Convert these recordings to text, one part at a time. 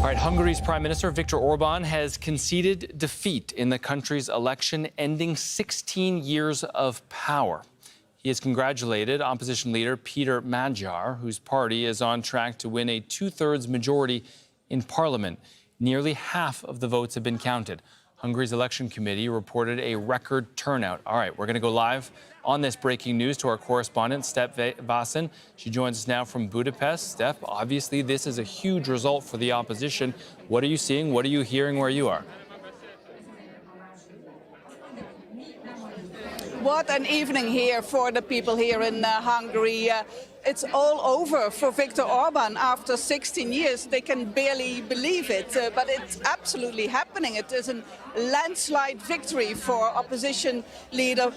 All right, Hungary's Prime Minister Viktor Orban has conceded defeat in the country's election, ending 16 years of power. He has congratulated opposition leader Peter Magyar, whose party is on track to win a two-thirds majority in parliament. Nearly half of the votes have been counted. Hungary's election committee reported a record turnout. All right, we're going to go live on this breaking news to our correspondent, Vaessen. She joins us now from Budapest. Steph, obviously this is a huge result for the opposition. What are you seeing? What are you hearing where you are? What an evening here for the people here in Hungary. It's all over for Viktor Orban after 16 years. They can barely believe it, but it's absolutely happening. It is a landslide victory for opposition leader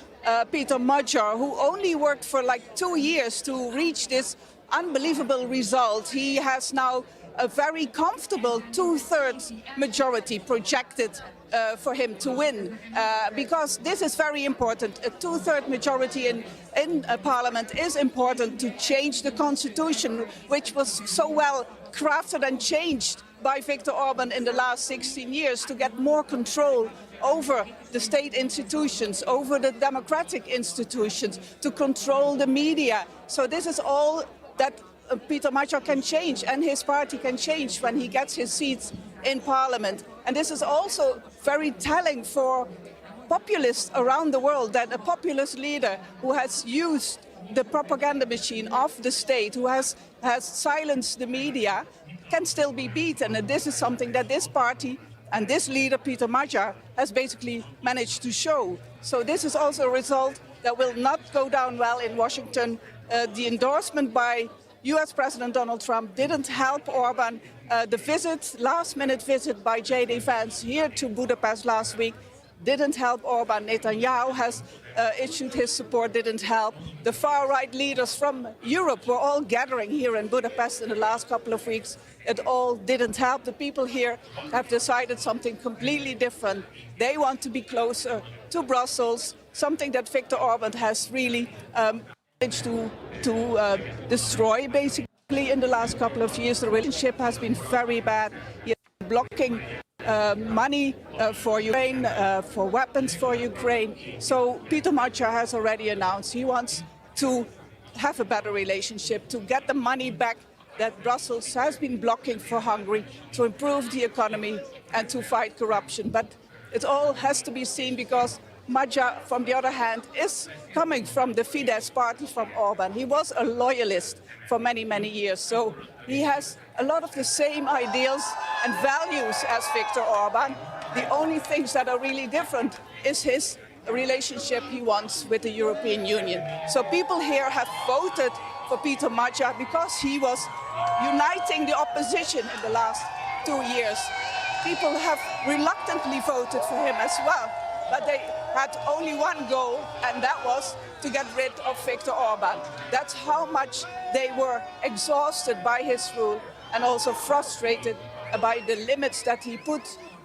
Peter Magyar, who only worked for like 2 years to reach this unbelievable result. He has now a very comfortable two-thirds majority projected for him to win, because this is very important. A two-thirds majority in Parliament is important to change the constitution, which was so well crafted and changed by Viktor Orban in the last 16 years to get more control over the state institutions, over the democratic institutions, to control the media. So this is all that Peter Magyar can change, and his party can change when he gets his seats in Parliament. And this is also very telling for populists around the world, that a populist leader who has used the propaganda machine of the state, who has silenced the media, can still be beaten. And this is something that this party and this leader, Peter Magyar, has basically managed to show. So this is also a result that will not go down well in Washington. The endorsement by US President Donald Trump didn't help Orban. The last-minute visit by J.D. Vance here to Budapest last week didn't help Orban. Netanyahu has issued his support, didn't help. The far-right leaders from Europe were all gathering here in Budapest in the last couple of weeks. It all didn't help. The people here have decided something completely different. They want to be closer to Brussels, something that Viktor Orban has really managed to destroy, basically. In the last couple of years, the relationship has been very bad. He is blocking money for Ukraine, for weapons for Ukraine. So Peter Magyar has already announced he wants to have a better relationship, to get the money back that Brussels has been blocking for Hungary, to improve the economy and to fight corruption. But it all has to be seen, because Magyar, from the other hand, is coming from the Fidesz party from Orban. He was a loyalist for many, many years. So he has a lot of the same ideals and values as Viktor Orban. The only things that are really different is his relationship he wants with the European Union. So people here have voted for Peter Magyar because he was uniting the opposition in the last 2 years. People have reluctantly voted for him as well, but they had only one goal, and that was to get rid of Viktor Orban. That's how much they were exhausted by his rule and also frustrated by the limits that he put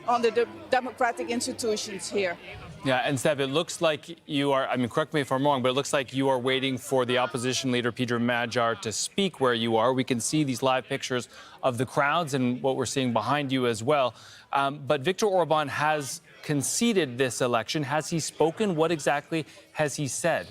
on the democratic institutions here. Yeah, and Steph, it looks like you are, I mean, correct me if I'm wrong, but it looks like you are waiting for the opposition leader, Peter Magyar, to speak where you are. We can see these live pictures of the crowds and what we're seeing behind you as well. But Viktor Orban has conceded this election. Has he spoken? What exactly has he said?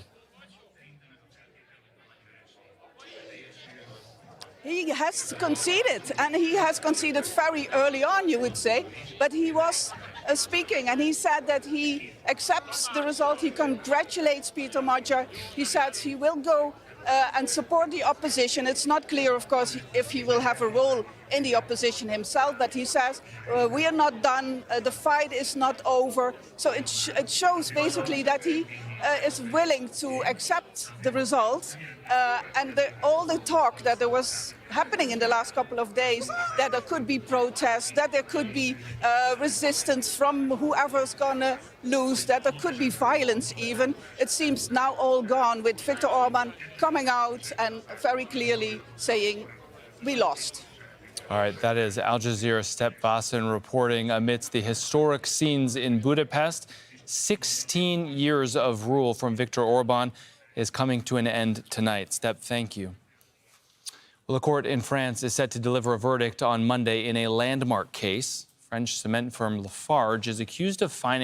He has conceded, and he has conceded very early on, you would say, but he was speaking, and he said that he accepts the result. He congratulates Peter Magyar. He says he will go and support the opposition. It's not clear, of course, if he will have a role in the opposition himself, but he says we are not done, the fight is not over. So it shows basically that he is willing to accept the result, and all the talk that there was happening in the last couple of days, that there could be protests, that there could be resistance from whoever's gonna lose, that there could be violence even. It seems now all gone, with Viktor Orban coming out and very clearly saying, we lost. All right, that is Al Jazeera's Vaessen reporting amidst the historic scenes in Budapest. 16 years of rule from Viktor Orban is coming to an end tonight. Step, thank you. Well, a court in France is set to deliver a verdict on Monday in a landmark case. French cement firm Lafarge is accused of financing